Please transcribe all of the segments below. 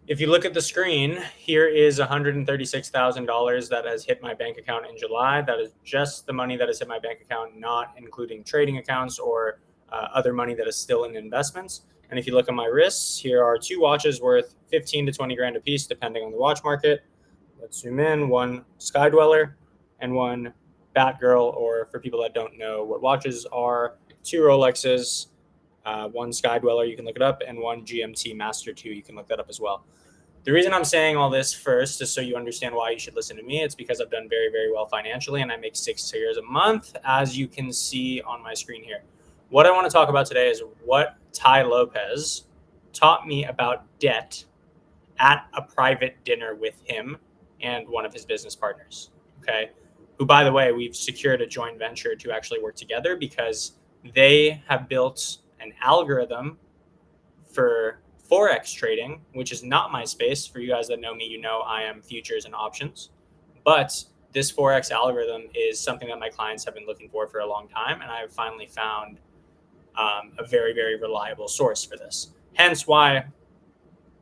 If you look at the screen, here is $136,000 that has hit my bank account in July. That is just the money that has hit my bank account, not including trading accounts or other money that is still in investments. And if you look at my wrists, here are two watches worth 15 to 20 grand a piece, depending on the watch market. Let's zoom in. One Sky Dweller and one Batgirl, or for people that don't know what watches are, two Rolexes, one Sky Dweller, you can look it up, and one GMT Master 2, you can look that up as well. The reason I'm saying all this first is so you understand why you should listen to me. It's because I've done very, very well financially and I make six figures a month, as you can see on my screen here. What I want to talk about today is what Tai Lopez taught me about debt at a private dinner with him and one of his business partners. Okay. Who, by the way, we've secured a joint venture to actually work together because they have built an algorithm for Forex trading, which is not my space. For you guys that know me, you know I am futures and options. But this Forex algorithm is something that my clients have been looking for a long time. And I've finally found a very, very reliable source for this. Hence why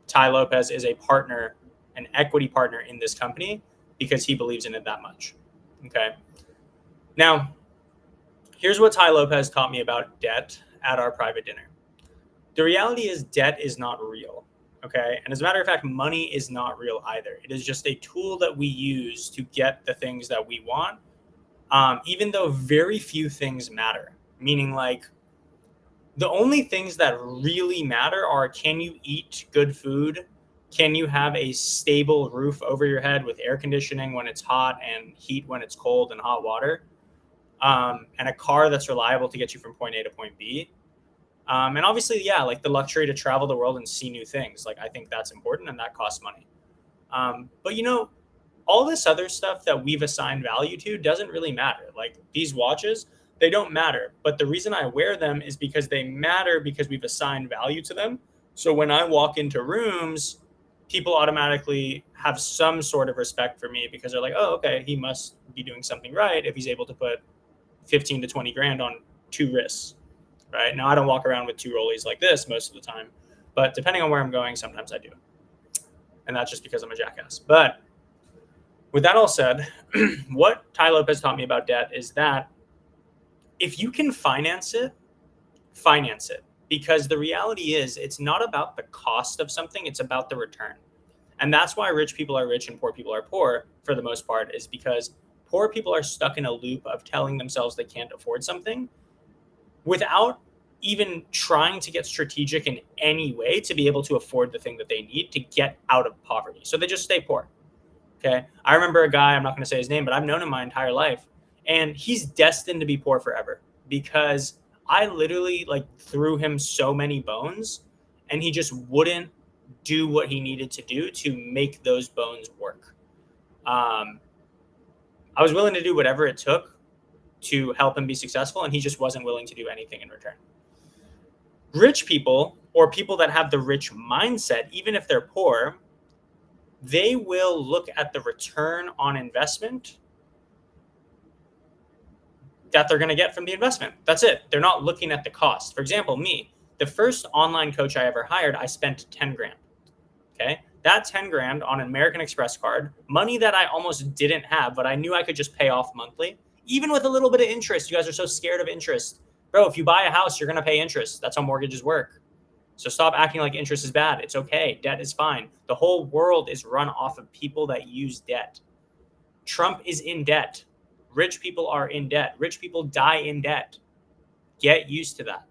Tai Lopez is a partner, an equity partner in this company, because he believes in it that much. Okay. Now, here's what Tai Lopez taught me about debt at our private dinner. The reality is debt is not real. Okay. And as a matter of fact, money is not real either. It is just a tool that we use to get the things that we want, even though very few things matter. Meaning, like, the only things that really matter are, can you eat good food? Can you have a stable roof over your head with air conditioning when it's hot and heat when it's cold and hot water? And a car that's reliable to get you from point A to point B. And obviously, yeah, like the luxury to travel the world and see new things. Like, I think that's important and that costs money. But all this other stuff that we've assigned value to doesn't really matter. Like these watches, they don't matter. But the reason I wear them is because they matter because we've assigned value to them. So when I walk into rooms, people automatically have some sort of respect for me because they're like, oh, okay, he must be doing something right if he's able to put 15 to 20 grand on two wrists. Right now, I don't walk around with two rollies like this most of the time, but depending on where I'm going, sometimes I do. And that's just because I'm a jackass. But with that all said, what Tai Lopez taught me about debt is that if you can finance it, finance it. Because the reality is, it's not about the cost of something, it's about the return. And that's why rich people are rich and poor people are poor for the most part, is because poor people are stuck in a loop of telling themselves they can't afford something without even trying to get strategic in any way to be able to afford the thing that they need to get out of poverty. So they just stay poor. Okay. I remember a guy, I'm not going to say his name, but I've known him my entire life. And he's destined to be poor forever because I literally threw him so many bones and he just wouldn't do what he needed to do to make those bones work. I was willing to do whatever it took to help him be successful, and he just wasn't willing to do anything in return. Rich people, or people that have the rich mindset, even if they're poor, they will look at the return on investment that they're going to get from the investment. That's it. They're not looking at the cost. For example, me, the first online coach I ever hired, I spent 10 grand. Okay. That 10 grand on an American Express card, money that I almost didn't have, but I knew I could just pay off monthly, even with a little bit of interest. You guys are so scared of interest. Bro, if you buy a house, you're going to pay interest. That's how mortgages work. So stop acting like interest is bad. It's okay. Debt is fine. The whole world is run off of people that use debt. Trump is in debt. Rich people are in debt. Rich people die in debt. Get used to that.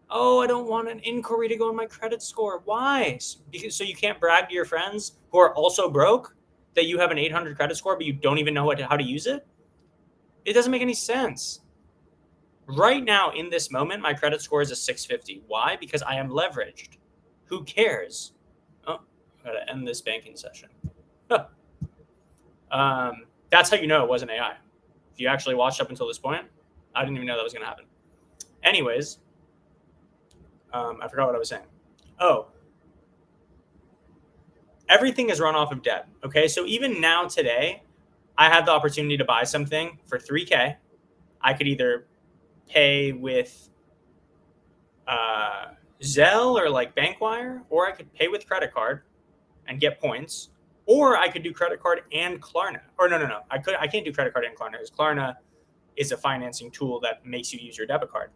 Oh, I don't want an inquiry to go on my credit score. Why? Because so you can't brag to your friends who are also broke that you have an 800 credit score, but you don't even know how to use it? It doesn't make any sense. Right now, in this moment, my credit score is a 650. Why? Because I am leveraged. Who cares? Oh, I gotta end this banking session. Huh. That's how you know it wasn't AI. If you actually watched up until this point, I didn't even know that was going to happen. Anyways, I forgot what I was saying. Oh, everything is run off of debt. Okay, so even now today, I had the opportunity to buy something for $3K. I could either pay with Zelle or Bankwire, or I could pay with credit card. and get points, or I could do credit card and Klarna. Or no. I can't do credit card and Klarna because Klarna is a financing tool that makes you use your debit card.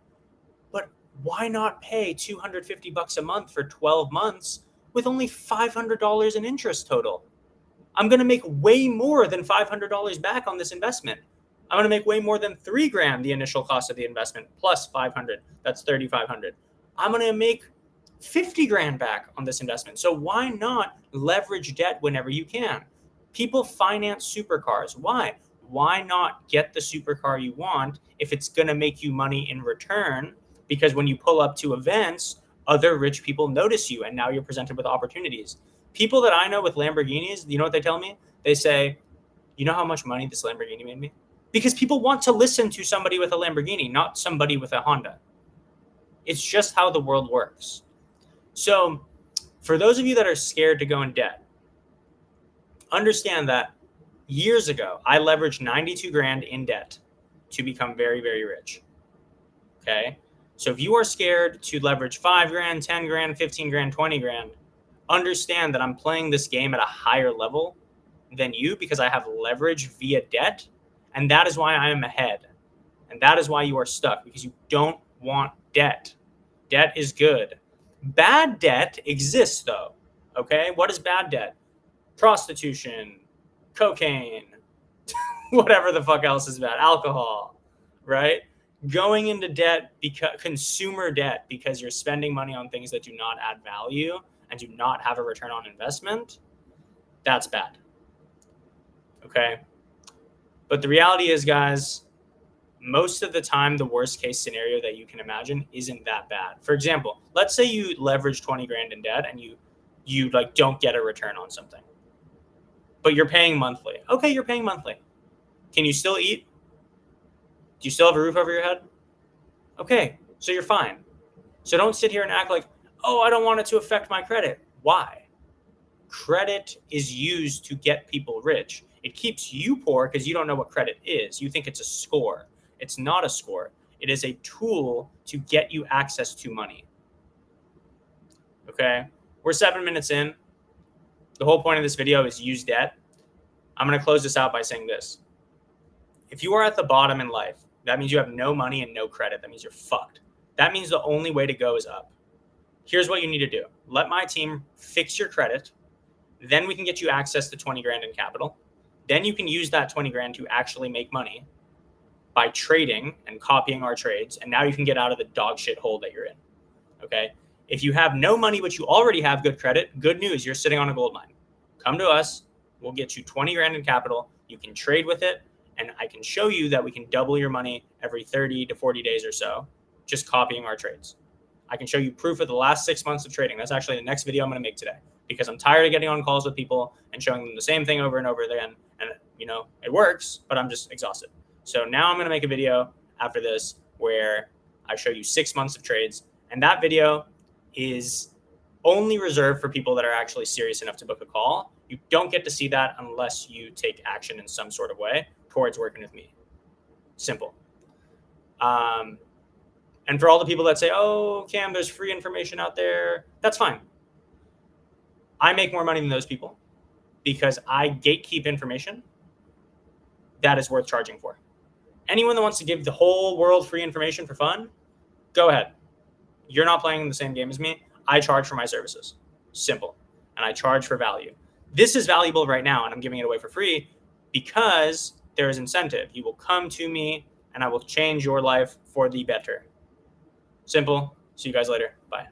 But why not pay $250 a month for 12 months with only $500 in interest total? I'm going to make way more than $500 back on this investment. I'm going to make way more than $3,000 the initial cost of the investment plus 500. That's 3,500. I'm going to make 50 grand back on this investment. So why not leverage debt whenever you can? People finance supercars. Why? Why not get the supercar you want if it's going to make you money in return? Because when you pull up to events, other rich people notice you and now you're presented with opportunities. People that I know with Lamborghinis, you know what they tell me? They say, you know how much money this Lamborghini made me? Because people want to listen to somebody with a Lamborghini, not somebody with a Honda. It's just how the world works. So for those of you that are scared to go in debt, understand that years ago, I leveraged 92 grand in debt to become very, very rich. Okay. So if you are scared to leverage 5 grand, 10 grand, 15 grand, 20 grand, understand that I'm playing this game at a higher level than you because I have leverage via debt. And that is why I am ahead. And that is why you are stuck, because you don't want debt. Debt is good. Bad debt exists though. Okay. What is bad debt? Prostitution, cocaine, whatever the fuck else is bad, alcohol, right? Going into debt, because consumer debt, because you're spending money on things that do not add value and do not have a return on investment, that's bad. Okay. But the reality is, guys, most of the time, the worst case scenario that you can imagine isn't that bad. For example, let's say you leverage 20 grand in debt and you like don't get a return on something, but you're paying monthly. Okay, you're paying monthly. Can you still eat? Do you still have a roof over your head? Okay, so you're fine. So don't sit here and act like, oh, I don't want it to affect my credit. Why? Credit is used to get people rich. It keeps you poor because you don't know what credit is. You think it's a score. It's not a score. It is a tool to get you access to money. Okay? We're 7 minutes in. The whole point of this video is use debt. I'm going to close this out by saying this. If you are at the bottom in life, that means you have no money and no credit. That means you're fucked. That means the only way to go is up. Here's what you need to do. Let my team fix your credit. Then we can get you access to 20 grand in capital. Then you can use that 20 grand to actually make money by trading and copying our trades. And now you can get out of the dog shit hole that you're in. Okay. If you have no money, but you already have good credit, good news, you're sitting on a gold mine. Come to us. We'll get you 20 grand in capital. You can trade with it. And I can show you that we can double your money every 30 to 40 days or so, just copying our trades. I can show you proof of the last 6 months of trading. That's actually the next video I'm going to make today, because I'm tired of getting on calls with people and showing them the same thing over and over again. And, you know, it works, but I'm just exhausted. So now I'm going to make a video after this where I show you 6 months of trades. And that video is only reserved for people that are actually serious enough to book a call. You don't get to see that unless you take action in some sort of way towards working with me. Simple. And for all the people that say, oh, Cam, there's free information out there, that's fine. I make more money than those people because I gatekeep information that is worth charging for. Anyone that wants to give the whole world free information for fun, go ahead. You're not playing the same game as me. I charge for my services. Simple. And I charge for value. This is valuable right now, and I'm giving it away for free because there is incentive. You will come to me, and I will change your life for the better. Simple. See you guys later. Bye.